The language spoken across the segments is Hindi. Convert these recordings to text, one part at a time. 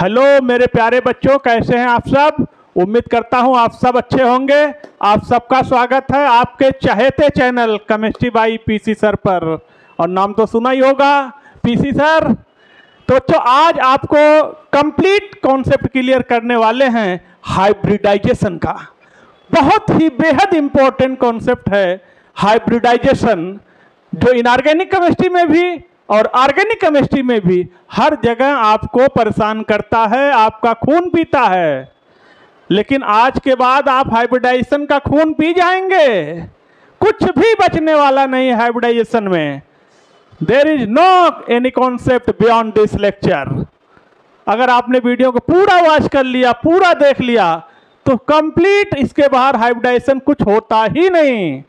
हेलो मेरे प्यारे बच्चों, कैसे हैं आप सब। उम्मीद करता हूं आप सब अच्छे होंगे। आप सबका स्वागत है आपके चहेते channel chemistry by PC sir पर। और नाम तो सुना ही होगा, पीसी सर। तो आज आपको कंप्लीट कॉन्सेप्ट क्लियर करने वाले हैं हाइब्रिडाइजेशन का। बहुत ही बेहद इंपॉर्टेंट कॉन्सेप्ट है हाइब्रिडाइजेशन, जो इनऑर्गेनिक केमिस्ट्री में भी और ऑर्गेनिक केमिस्ट्री में भी हर जगह आपको परेशान करता है, आपका खून पीता है। लेकिन आज के बाद आप हाइब्रिडाइजेशन का खून पी जाएंगे, कुछ भी बचने वाला नहीं है हाइब्रिडाइजेशन में। There is no any concept beyond this lecture. अगर आपने वीडियो को पूरा वॉच कर लिया, पूरा देख लिया, तो कंप्लीट इसके बाहर हाइब्रिडाइजेशन कुछ होता ही नहीं।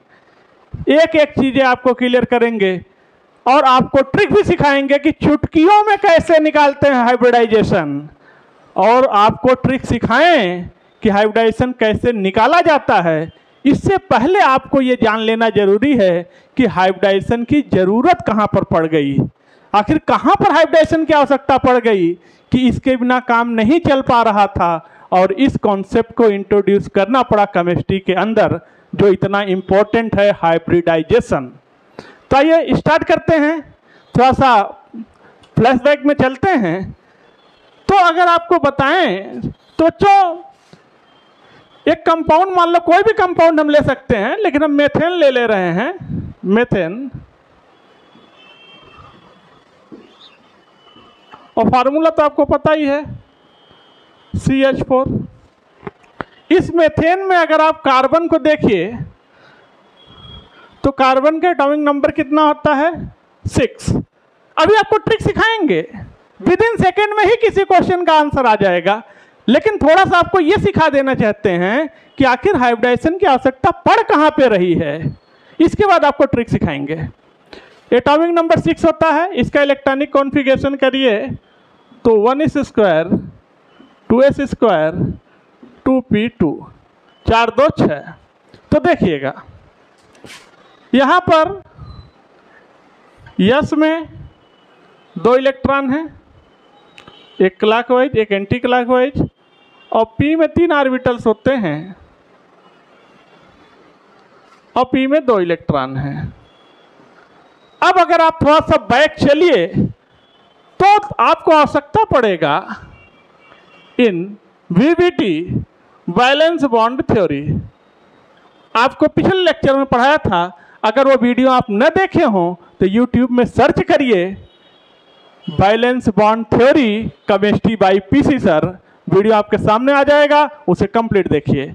एक एक चीजें आपको क्लियर करेंगे और आपको ट्रिक भी सिखाएंगे कि चुटकियों में कैसे निकालते हैं हाइब्रिडाइजेशन, और आपको ट्रिक सिखाएं कि हाइब्रिडाइजेशन कैसे निकाला जाता है। इससे पहले आपको ये जान लेना जरूरी है कि हाइब्रिडाइजेशन की जरूरत कहाँ पर पड़ गई, आखिर कहाँ पर हाइब्रिडाइजेशन की आवश्यकता पड़ गई कि इसके बिना काम नहीं चल पा रहा था, और इस कॉन्सेप्ट को इंट्रोड्यूस करना पड़ा केमिस्ट्री के अंदर, जो इतना इम्पोर्टेंट है हाइब्रिडाइजेशन। तो आइए स्टार्ट करते हैं, थोड़ा सा फ्लैशबैक में चलते हैं। तो अगर आपको बताएं तो एक कंपाउंड, मान लो कोई भी कंपाउंड हम ले सकते हैं, लेकिन हम मेथेन ले रहे हैं। मेथेन, और फार्मूला तो आपको पता ही है CH4। इस मेथेन में अगर आप कार्बन को देखिए तो कार्बन के एटॉमिक नंबर कितना होता है, 6। अभी आपको ट्रिक सिखाएंगे, विद इन सेकेंड में ही किसी क्वेश्चन का आंसर आ जाएगा। लेकिन थोड़ा सा आपको ये सिखा देना चाहते हैं कि आखिर हाइब्रिडाइजेशन की आवश्यकता पड़ कहाँ पे रही है। इसके बाद आपको ट्रिक सिखाएंगे। एटॉमिक नंबर 6 होता है, इसका इलेक्ट्रॉनिक कॉन्फ़िगरेशन करिए तो 1s², 2s², 2p2, 4 2 6। तो देखिएगा यहाँ पर यस में 2 इलेक्ट्रॉन हैं, एक क्लॉकवाइज एक एंटी क्लॉकवाइज, और पी में 3 ऑर्बिटल्स होते हैं और पी में 2 इलेक्ट्रॉन हैं। अब अगर आप थोड़ा सा बैक चलिए तो आपको आवश्यकता पड़ेगा इन VBT, वैलेंस बॉन्ड थ्योरी। आपको पिछले लेक्चर में पढ़ाया था, अगर वो वीडियो आप न देखे हों तो YouTube में सर्च करिए valence bond theory chemistry by PC sir, video आपके सामने आ जाएगा, उसे कंप्लीट देखिए।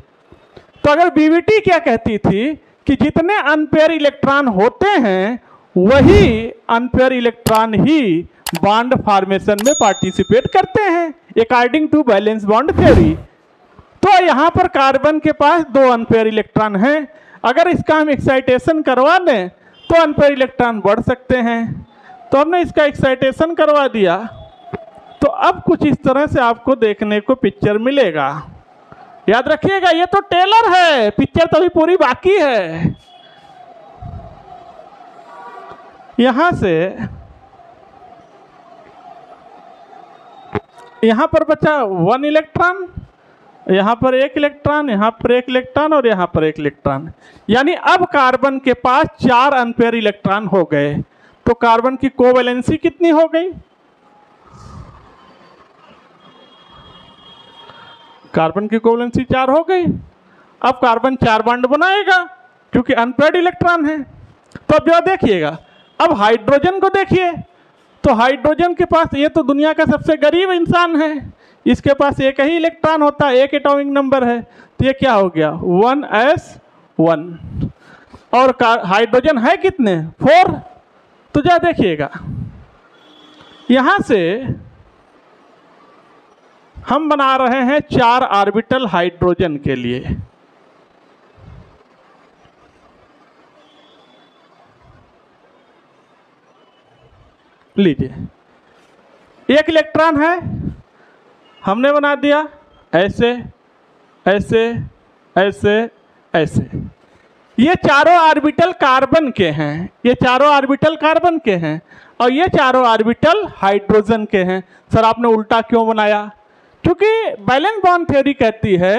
तो अगर BBT क्या कहती थी कि जितने अनपेयर इलेक्ट्रॉन होते हैं वही अनपेयर इलेक्ट्रॉन ही बॉन्ड फॉर्मेशन में पार्टिसिपेट करते हैं according to valence bond theory. तो यहाँ पर कार्बन के पास 2 अनपेयर इलेक्ट्रॉन हैं, अगर इसका हम एक्साइटेशन करवा दें तो अनपेयर इलेक्ट्रॉन बढ़ सकते हैं। तो हमने इसका एक्साइटेशन करवा दिया, तो अब कुछ इस तरह से आपको देखने को पिक्चर मिलेगा। याद रखिएगा, ये तो टेलर है, पिक्चर तो अभी पूरी बाकी है। यहां से यहां पर बचा 1 इलेक्ट्रॉन, यहाँ पर 1 इलेक्ट्रॉन, यहाँ पर 1 इलेक्ट्रॉन और यहाँ पर 1 इलेक्ट्रॉन। यानी अब कार्बन के पास 4 अनपेयर इलेक्ट्रॉन हो गए। तो कार्बन की कोवैलेंसी कितनी हो गई, कार्बन की कोवैलेंसी 4 हो गई। अब कार्बन 4 बॉन्ड बनाएगा क्योंकि अनपेयर्ड इलेक्ट्रॉन है। तो अब जरा देखिएगा, अब हाइड्रोजन को देखिए, तो हाइड्रोजन के पास, ये तो दुनिया का सबसे गरीब इंसान है, इसके पास एक ही इलेक्ट्रॉन होता है, 1 एटॉमिक नंबर है। तो ये क्या हो गया, 1s1। और हाइड्रोजन है कितने, 4। तो जा देखिएगा, यहां से हम बना रहे हैं 4 ऑर्बिटल हाइड्रोजन के लिए। लीजिए, 1 इलेक्ट्रॉन है, हमने बना दिया ऐसे ऐसे ऐसे ऐसे। ये चारों ऑर्बिटल कार्बन के हैं, ये चारों ऑर्बिटल कार्बन के हैं, और ये चारों ऑर्बिटल हाइड्रोजन के हैं। सर आपने उल्टा क्यों बनाया? क्योंकि बैलेंस बॉन्ड थ्योरी कहती है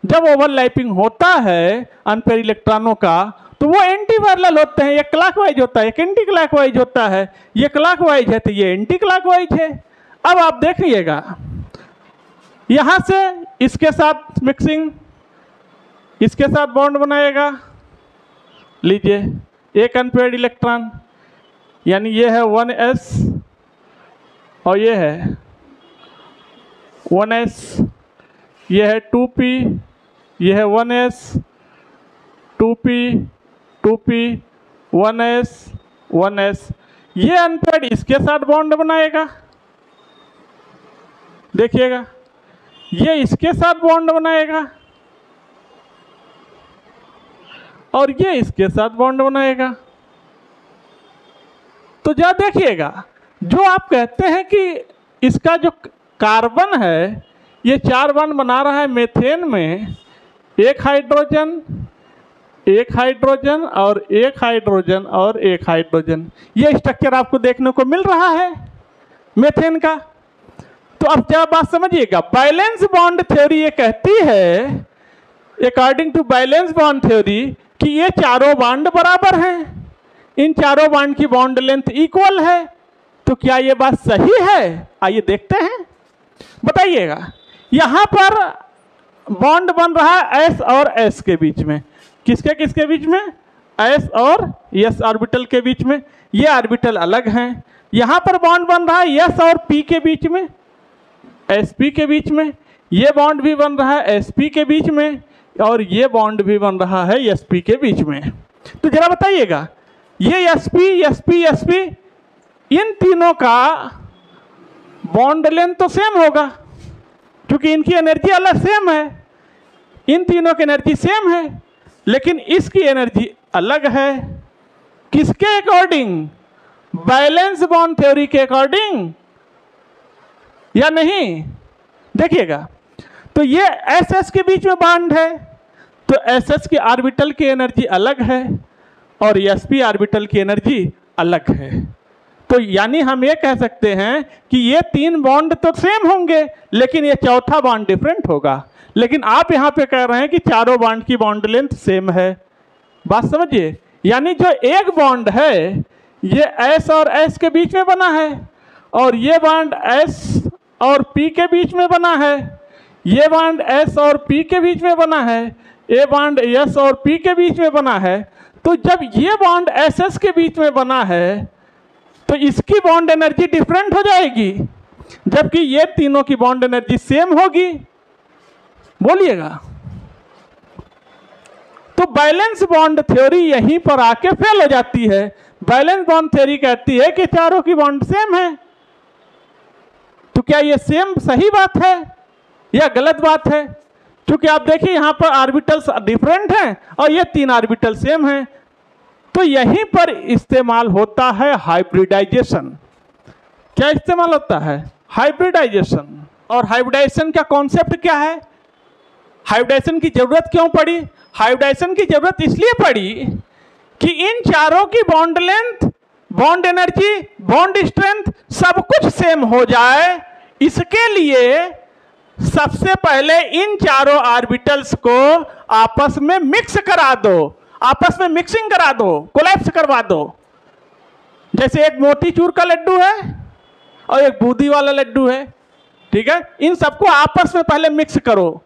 जब ओवरलैपिंग होता है अनपेयर इलेक्ट्रॉनों का तो वो एंटी पैरेलल होते हैं। एक क्लॉकवाइज होता है, एक एंटी क्लॉकवाइज होता है। ये क्लॉकवाइज है तो ये एंटी क्लॉकवाइज है। अब आप देखिएगा यहां से इसके साथ मिक्सिंग, इसके साथ बॉन्ड बनाएगा। लीजिए एक अनपेयर्ड इलेक्ट्रॉन, यानी ये है 1s और ये है 1s, ये है 2p, ये है 1s 2p 2p 1s 1s। ये अनपेयर्ड इसके साथ बॉन्ड बनाएगा, देखिएगा ये इसके साथ बॉन्ड बनाएगा और ये इसके साथ बॉन्ड बनाएगा। तो जरा देखिएगा, जो आप कहते हैं कि इसका जो कार्बन है ये 4 बॉन्ड बना रहा है मेथेन में, एक हाइड्रोजन एक हाइड्रोजन और एक हाइड्रोजन और एक हाइड्रोजन, ये स्ट्रक्चर आपको देखने को मिल रहा है मेथेन का। तो अब क्या बात समझिएगा, बैलेंस बॉन्ड थ्योरी ये कहती है according to valence bond theory कि ये चारों बॉन्ड बराबर हैं, इन चारों बॉन्ड की बॉन्ड लेंथ इक्वल है। तो क्या ये बात सही है? आइए देखते हैं, बताइएगा। यहां पर बॉन्ड बन रहा है s और s के बीच में, किसके किसके बीच में? s और s ऑर्बिटल के बीच में। ये ऑर्बिटल अलग हैं। यहां पर बॉन्ड बन रहा है s और p के बीच में, sp के बीच में। ये बॉन्ड भी बन रहा है sp के बीच में और ये बॉन्ड भी बन रहा है sp के बीच में। तो जरा बताइएगा, ये sp sp sp इन तीनों का बॉन्ड लेंथ तो सेम होगा क्योंकि इनकी एनर्जी अलग सेम है, इन तीनों की एनर्जी सेम है, लेकिन इसकी एनर्जी अलग है। किसके अकॉर्डिंग? बैलेंस बॉन्ड थ्योरी के अकॉर्डिंग या नहीं? देखिएगा, तो ये एस एस के बीच में बॉन्ड है तो एस एस की ऑर्बिटल की एनर्जी अलग है और एस पी ऑर्बिटल की एनर्जी अलग है। तो यानी हम ये कह सकते हैं कि ये 3 बॉन्ड तो सेम होंगे लेकिन ये चौथा बॉन्ड डिफरेंट होगा। लेकिन आप यहाँ पे कह रहे हैं कि चारों बॉन्ड की बॉन्ड लेंथ सेम है। बात समझिए, यानी जो एक बॉन्ड है ये एस और एस के बीच में बना है और ये बॉन्ड एस और पी के बीच में बना है, ये बॉन्ड एस और पी के बीच में बना है, ये बॉन्ड एस और पी के बीच में बना है। तो जब ये बॉन्ड एस एस के बीच में बना है तो इसकी बॉन्ड एनर्जी डिफरेंट हो जाएगी जबकि ये तीनों की बॉन्ड एनर्जी सेम होगी। बोलिएगा, तो बैलेंस बॉन्ड थ्योरी यहीं पर आके फेल हो जाती है। बैलेंस बॉन्ड थ्योरी कहती है कि चारों की बॉन्ड सेम है। तो क्या ये सेम सही बात है या गलत बात है? क्योंकि आप देखिए यहां पर ऑर्बिटल्स डिफरेंट हैं और ये 3 ऑर्बिटल सेम हैं। तो यहीं पर इस्तेमाल होता है हाइब्रिडाइजेशन। क्या इस्तेमाल होता है? हाइब्रिडाइजेशन। और हाइब्रिडाइजेशन का कॉन्सेप्ट क्या है? हाइब्रिडाइजेशन की जरूरत क्यों पड़ी? हाइब्रिडाइजेशन की जरूरत इसलिए पड़ी कि इन चारों की bond length, bond energy, bond strength सब कुछ सेम हो जाए। इसके लिए सबसे पहले इन चारों ऑर्बिटल्स को आपस में मिक्स करा दो, आपस में मिक्सिंग करा दो, कोलैप्स करवा दो। जैसे एक मोतीचूर का लड्डू है और एक बूंदी वाला लड्डू है, ठीक है? इन सबको आपस में पहले मिक्स करो,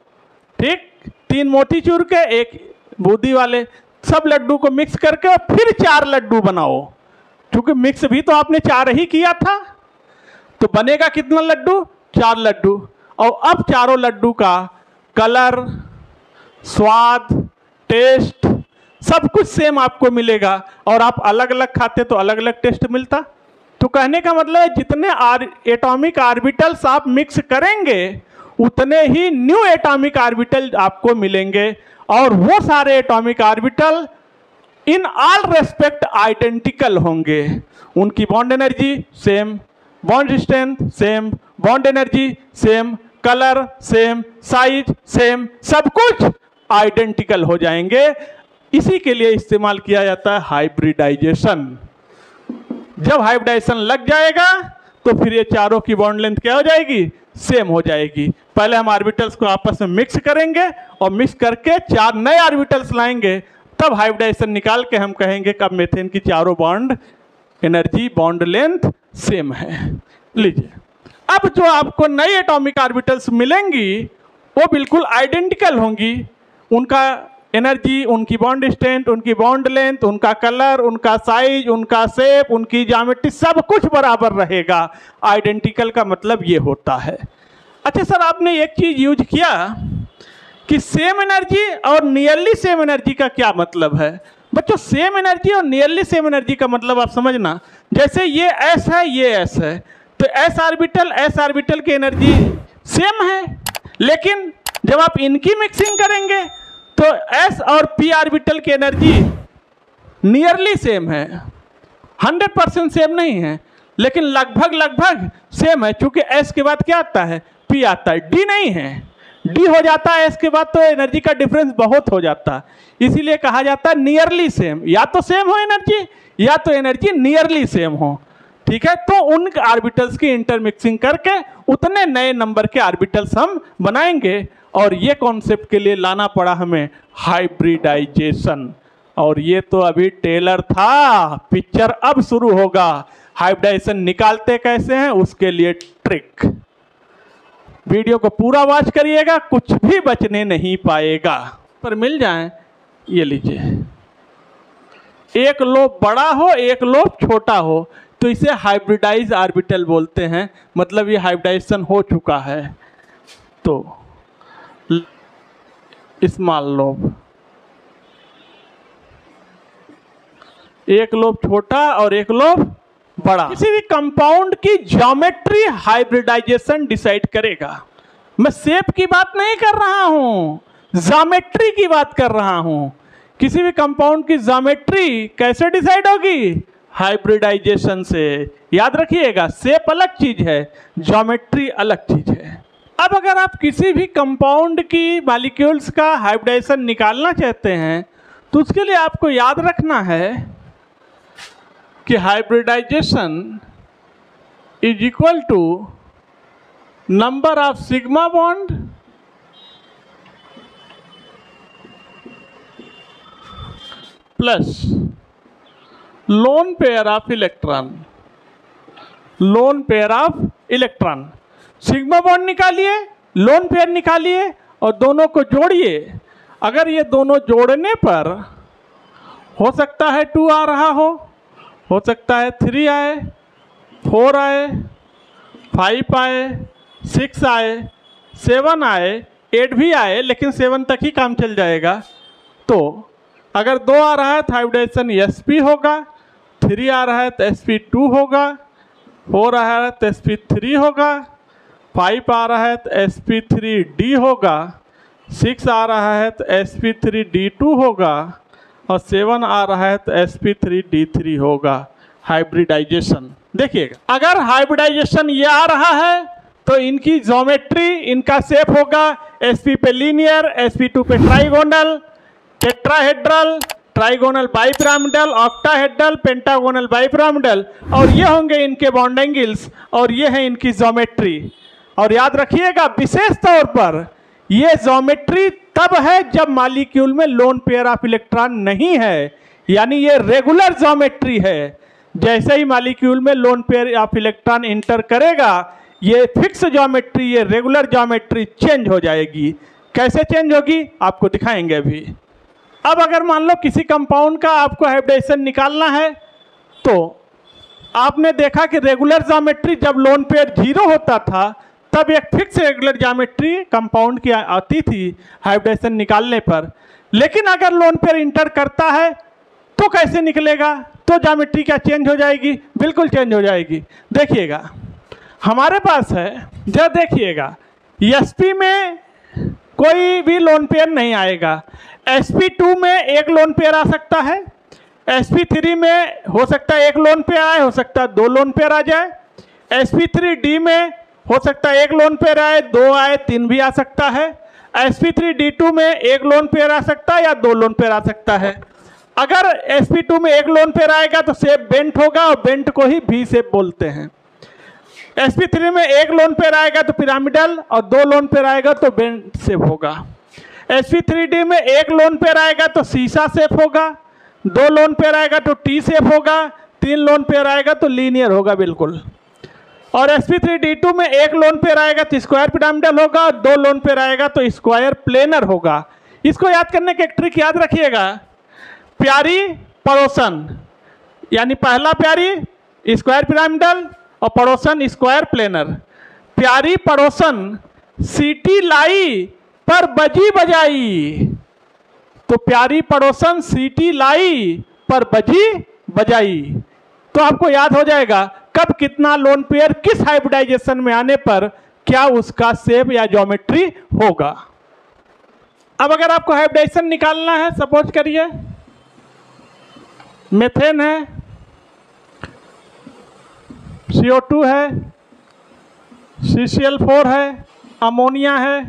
ठीक? 3 मोतीचूर के, एक बूंदी वाले, सब लड्डू को मिक्स करके और फिर 4 लड्डू बनाओ, क्योंकि मिक्स भी तो आपने 4 ही किया था। तो बनेगा कितना लड्डू? 4 लड्डू। और अब चारों लड्डू का कलर, स्वाद, टेस्ट सब कुछ सेम आपको मिलेगा और आप अलग अलग खाते तो अलग अलग टेस्ट मिलता। तो कहने का मतलब है जितने एटॉमिक ऑर्बिटल्स आप मिक्स करेंगे उतने ही न्यू एटॉमिक ऑर्बिटल आपको मिलेंगे और वो सारे atomic orbital in all respect identical होंगे। उनकी bond energy same, bond strength same, bond energy same, colour same, size same, सब कुछ आइडेंटिकल हो जाएंगे। इसी के लिए इस्तेमाल किया जाता है हाइब्रिडाइजेशन। जब हाइब्रिडाइजेशन लग जाएगा तो फिर ये चारों की बॉन्ड लेंथ क्या हो जाएगी? सेम हो जाएगी। पहले हम ऑर्बिटल्स को आपस में मिक्स करेंगे और मिक्स करके 4 नए ऑर्बिटल्स लाएंगे, तब हाइब्रिडाइजेशन निकाल के हम कहेंगे कि अब मीथेन की चारों bond energy bond length same है। लीजिए, अब जो आपको नई एटॉमिक ऑर्बिटल्स मिलेंगी वो बिल्कुल आइडेंटिकल होंगी। उनका एनर्जी, उनकी बॉन्ड स्ट्रेंथ, उनकी बॉन्ड लेंथ, उनका कलर, उनका साइज, उनका शेप, उनकी ज्योमेट्री सब कुछ बराबर रहेगा। आइडेंटिकल का मतलब ये होता है। अच्छा सर, आपने एक चीज़ यूज किया कि सेम एनर्जी और नियरली सेम एनर्जी का क्या मतलब है? बच्चों, सेम एनर्जी और नियरली सेम एनर्जी का मतलब आप समझना, जैसे ये S है, ये S है, तो S ऑर्बिटल की एनर्जी सेम है, लेकिन जब आप इनकी मिक्सिंग करेंगे तो S और P ऑर्बिटल की एनर्जी नियरली सेम है, 100% सेम नहीं है, लेकिन लगभग सेम है। चूंकि S के बाद क्या आता है? P आता है, D नहीं है। D हो जाता है S के बाद तो एनर्जी का डिफरेंस बहुत हो जाता है, इसीलिए कहा जाता है नियरली सेम। या तो सेम हो एनर्जी, या तो एनर्जी नियरली सेम हो। ठीक है, तो उन ऑर्बिटल्स की इंटरमिक्सिंग करके उतने नए नंबर के ऑर्बिटल्स हम बनाएंगे, और ये कॉन्सेप्ट के लिए लाना पड़ा हमें हाइब्रिडाइजेशन। और ये तो अभी टेलर था, पिक्चर अब शुरू होगा। हाइब्रिडाइजेशन निकालते कैसे हैं उसके लिए ट्रिक। वीडियो को पूरा वॉच करिएगा, कुछ भी बचने नहीं पाएगा। पर मिल जाए, ये लीजिए, एक लोब बड़ा हो एक लोब छोटा हो तो इसे हाइब्रिडाइज ऑर्बिटल बोलते हैं, मतलब ये हाइब्रिडाइजेशन हो चुका है। तो स्मॉल लोब, एक लोब छोटा और एक लोब बड़ा। किसी भी कंपाउंड की ज्योमेट्री हाइब्रिडाइजेशन डिसाइड करेगा। मैं शेप की बात नहीं कर रहा हूं, ज्योमेट्री की बात कर रहा हूं। किसी भी कंपाउंड की ज्योमेट्री कैसे डिसाइड होगी? हाइब्रिडाइजेशन से। याद रखिएगा, शेप अलग चीज है, ज्योमेट्री अलग चीज है। अब अगर आप किसी भी कंपाउंड की मॉलिक्यूल्स का हाइब्रिडाइजेशन निकालना चाहते हैं तो उसके लिए आपको याद रखना है कि hybridization is equal to number of sigma bond plus lone pair of electron. Lone pair of electron, sigma bond निकालिए, लोन पेयर निकालिए और दोनों को जोड़िए। अगर ये दोनों जोड़ने पर हो सकता है 2 आ रहा हो सकता है 3 आए, 4 आए, 5 आए, 6 आए, 7 आए, 8 भी आए, लेकिन 7 तक ही काम चल जाएगा। तो अगर 2 आ रहा है तो हाइब्रिडाइजेशन sp होगा, 3 आ रहा है तो sp2 होगा, 4 आ रहा है तो sp3 होगा, 5 आ रहा है तो sp3d होगा, 6 आ रहा है तो sp3d2 होगा और 7 आ रहा है तो sp3d3 होगा। हाइब्रिडाइजेशन देखिएगा, अगर हाइब्रिडाइजेशन ये आ रहा है तो इनकी ज्योमेट्री, इनका शेप होगा sp पे लीनियर, sp2 पे trigonal, tetrahedral, trigonal bipyramidal, octahedral, pentagonal bipyramidal, और ये होंगे इनके बॉन्ड एंगल्स और ये है इनकी ज्योमेट्री। और याद रखिएगा, विशेष तौर पर ये ज्योमेट्री तब है जब मॉलिक्यूल में लोन पेयर ऑफ इलेक्ट्रॉन नहीं है, यानी ये रेगुलर ज्योमेट्री है। जैसे ही मॉलिक्यूल में loan pair of electron inter करेगा, ये फिक्स ज्योमेट्री, ये रेगुलर ज्योमेट्री चेंज हो जाएगी। कैसे चेंज होगी आपको दिखाएंगे अभी। अब अगर मान लो किसी कंपाउंड का आपको हाइब्रिडाइजेशन निकालना है तो आपने देखा कि रेगुलर ज्योमेट्री जब लोन पेयर 0 होता था तब एक फिक्स रेगुलर ज्योमेट्री कंपाउंड की आती थी हाइब्रिडाइजेशन निकालने पर। लेकिन अगर लोन पेयर इंटर करता है तो कैसे निकलेगा? तो ज्योमेट्री क्या चेंज हो जाएगी? बिल्कुल चेंज हो जाएगी। देखिएगा, हमारे पास है, जब देखिएगा sp में कोई भी लोन पेयर नहीं आएगा, sp2 में एक लोन पेयर आ सकता है, sp3 में हो सकता है एक लोन पेयर आए, हो सकता है 2 लोन पेयर आ जाए, sp3d में हो सकता है एक लोन पेयर आए, 2 आए, 3 भी आ सकता है, sp3d2 में एक लोन पेयर आ सकता है या 2 लोन पेयर आ सकता है। अगर sp2 में एक लोन पेयर आएगा तो शेप बेंट होगा और बेंट को ही V शेप बोलते हैं। sp3 में एक लोन पेयर आएगा तो पिरामिडल और दो लोन पेयर आएगा तो बेंट शेप होगा। sp3d में एक लोन पेयर आएगा तो सीसा शेप होगा, दो लोन पेयर आएगा तो टी शेप होगा, तीन लोन पेयर आएगा तो लीनियर होगा बिल्कुल। और sp3d2 में एक लोन पेयर आएगा तो स्क्वायर पिरामिडल होगा, दो लोन पेयर आएगा तो स्क्वायर प्लेनर होगा। इसको याद करने की एक ट्रिक याद रखिएगा, प्यारी पड़ोसन, यानी पहला प्यारी स्क्वायर पिरामिडल और पड़ोसन स्क्वायर प्लेनर। प्यारी पड़ोसन सीटी लाई पर बजी बजाई, तो प्यारी पड़ोसन सीटी लाई पर बजी बजाई। तो आपको याद हो जाएगा कब कितना लोन पेयर किस हाइब्रिडाइजेशन में आने पर क्या उसका शेप या ज्योमेट्री होगा। अब अगर आपको हाइब्रिडाइजेशन निकालना है, सपोज करिए मेथेन है, CO2 है, CCl4 है, अमोनिया है,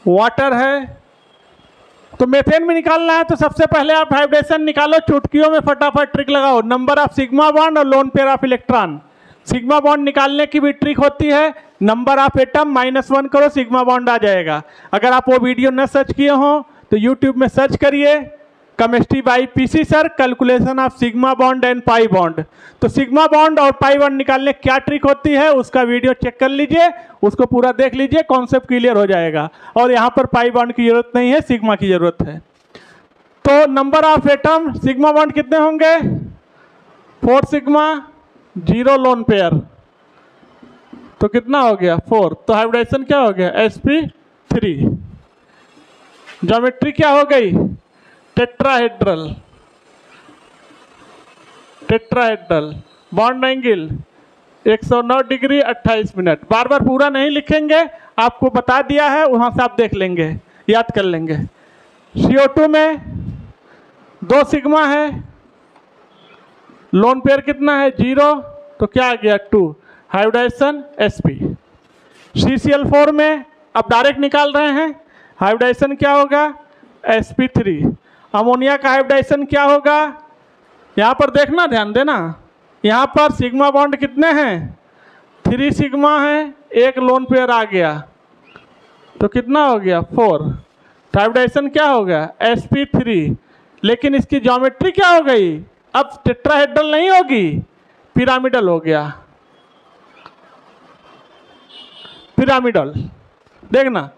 वाटर है। तो मेथेन में निकालना है तो सबसे पहले आप हाइब्रिडेशन निकालो, चुटकियों में फटाफट ट्रिक लगाओ, नंबर ऑफ सिग्मा बॉन्ड और loan pair of electron. Sigma bond निकालने की भी ट्रिक होती है, नंबर ऑफ एटम -1 करो, सिग्मा बॉन्ड आ जाएगा। अगर आप वो वीडियो न सर्च किए हो तो यूट्यूब में सर्च करिए chemistry bye PC sir, calculation of sigma bond and pi bond. तो सिग्मा बॉन्ड और पाई बॉन्ड निकालने क्या ट्रिक होती है उसका वीडियो चेक कर लीजिए, उसको पूरा देख लीजिए, कॉन्सेप्ट क्लियर हो जाएगा। और यहाँ पर पाई बॉन्ड की जरूरत नहीं है, सिग्मा की जरूरत है। तो number of atom sigma bond कितने होंगे, 4 सिग्मा 0 लोन पेयर, तो कितना हो गया 4। तो हाइब्रिडाइजेशन क्या हो गया sp3। ज्योमेट्री क्या हो गई tetrahedral, tetrahedral. Bond angle 109 degree 28 minute. बार बार पूरा नहीं लिखेंगे, आपको बता दिया है, वहाँ से आप देख लेंगे, याद कर लेंगे। CO2 में 2 सिग्मा है, लोन पेयर कितना है 0, तो क्या आ गया 2, हाइब्रिडाइजेशन sp। CCl4 में अब डायरेक्ट निकाल रहे हैं, हाइब्रिडाइजेशन क्या होगा sp3। अमोनिया का हाइब्रिडाइजेशन क्या होगा, यहाँ पर देखना, ध्यान देना, यहाँ पर सिग्मा बॉन्ड कितने हैं 3 सिग्मा है, एक लोन पेयर आ गया, तो कितना हो गया 4। तो हाइब्रिडाइजेशन क्या होगा sp3। लेकिन इसकी ज्योमेट्री क्या हो गई, अब टेट्राहेड्रल नहीं होगी, पिरामिडल हो गया, पिरामिडल। देखना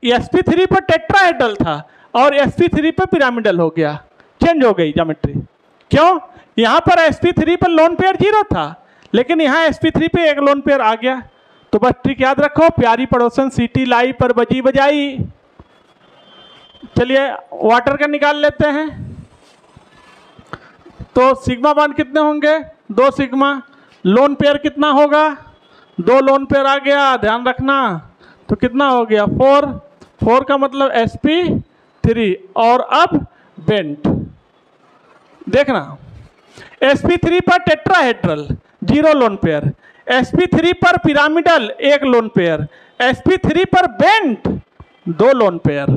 sp3 पर टेट्राहेड्रल था और sp3 पर पिरामिडल हो गया, चेंज हो गई ज्योमेट्री। क्यों, यहाँ पर sp3 पर लोन पेयर 0 था, लेकिन यहाँ sp3 पे एक लोन पेयर आ गया। तो बस ट्रिक याद रखो, प्यारी पड़ोसन सीटी लाई पर बजी बजाई। चलिए वाटर का निकाल लेते हैं। तो सिग्मा बॉन्ड कितने होंगे 2 सिग्मा, लोन पेयर कितना होगा 2 लोन पेयर आ गया, ध्यान रखना, तो कितना हो गया 4 का मतलब sp3। और अब बेंट, देखना sp3 पर टेट्राहेड्रल 0 लोन पेयर, sp3 पर पिरामिडल 1 लोन पेयर, sp3 पर बेंट 2 लोन पेयर।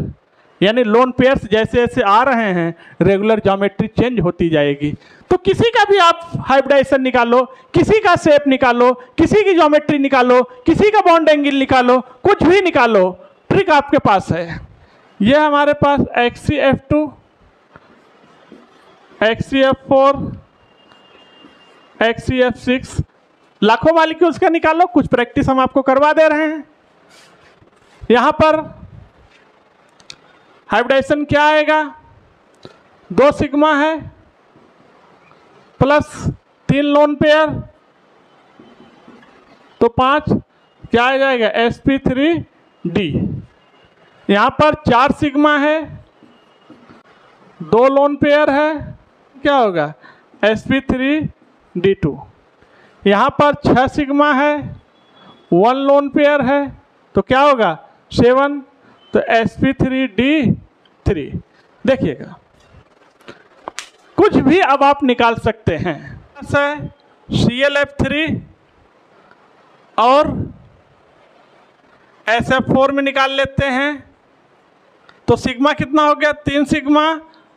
यानी लोन पेयर्स जैसे जैसे आ रहे हैं रेगुलर ज्योमेट्री चेंज होती जाएगी। तो किसी का भी आप हाइब्रिडाइजेशन निकालो, किसी का शेप निकालो, किसी की ज्योमेट्री निकालो, किसी का बॉन्ड एंगल निकालो, कुछ भी निकालो, ट्रिक आपके पास है। ये हमारे पास HCF2, HCF4, HCF6, लाखों मॉलिक्यूल्स का निकालो, कुछ प्रैक्टिस हम आपको करवा दे रहे हैं। यहाँ पर हाइब्रिडाइजेशन क्या आएगा 2 सिग्मा है प्लस 3 लोन पेयर, तो 5 क्या आ जाएगा sp3d। यहाँ पर 4 सिग्मा है 2 लोन पेयर है, क्या होगा sp3d2। यहाँ पर 6 सिग्मा है 1 लोन पेयर है, तो क्या होगा 7, तो sp3d3। देखिएगा कुछ भी अब आप निकाल सकते हैं। ClF3 और SF4 में निकाल लेते हैं, तो सिग्मा कितना हो गया 3 सिग्मा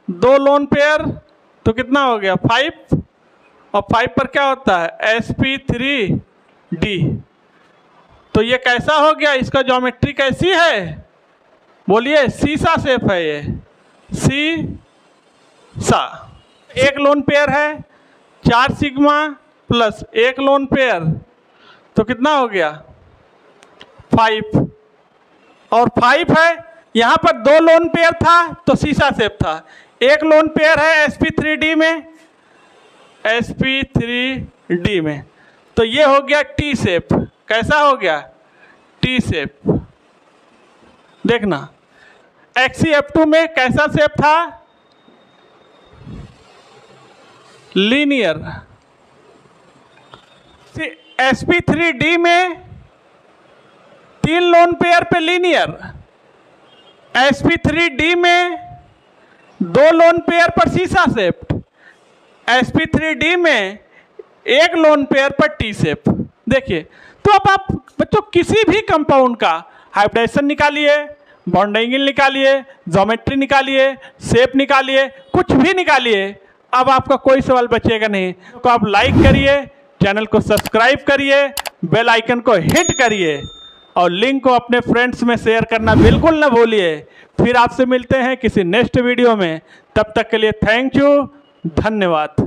2 लोन पेयर, तो कितना हो गया 5, और 5 पर क्या होता है sp3d। तो ये कैसा हो गया, इसका ज्योमेट्री कैसी है, बोलिए सीसा शेप है ये, सीसा। एक लोन पेयर है 4 सिग्मा प्लस एक लोन पेयर, तो कितना हो गया 5। और 5 है, यहाँ पर 2 लोन पेयर था तो सीसा शेप था, एक लोन पेयर है sp3d में, sp3d में, तो ये हो गया टी शेप। कैसा हो गया टी शेप। देखना XeF2 में कैसा शेप था, लीनियर। sp3d में 3 लोन पेयर पे लीनियर, sp3d में 2 लोन पेयर पर सीसा शेप, sp3d में 1 लोन पेयर पर टी शेप। देखिए, तो अब आप बच्चों किसी भी कंपाउंड का हाइब्रिडाइजेशन निकालिए, बॉन्ड एंगल निकालिए, ज्योमेट्री निकालिए, शेप निकालिए, कुछ भी निकालिए, अब आपका कोई सवाल बचेगा नहीं। तो आप लाइक करिए, चैनल को सब्सक्राइब करिए, बेल आइकन को हिट करिए और लिंक को अपने फ्रेंड्स में शेयर करना बिल्कुल ना भूलिए। फिर आपसे मिलते हैं किसी नेक्स्ट वीडियो में, तब तक के लिए थैंक यू, धन्यवाद।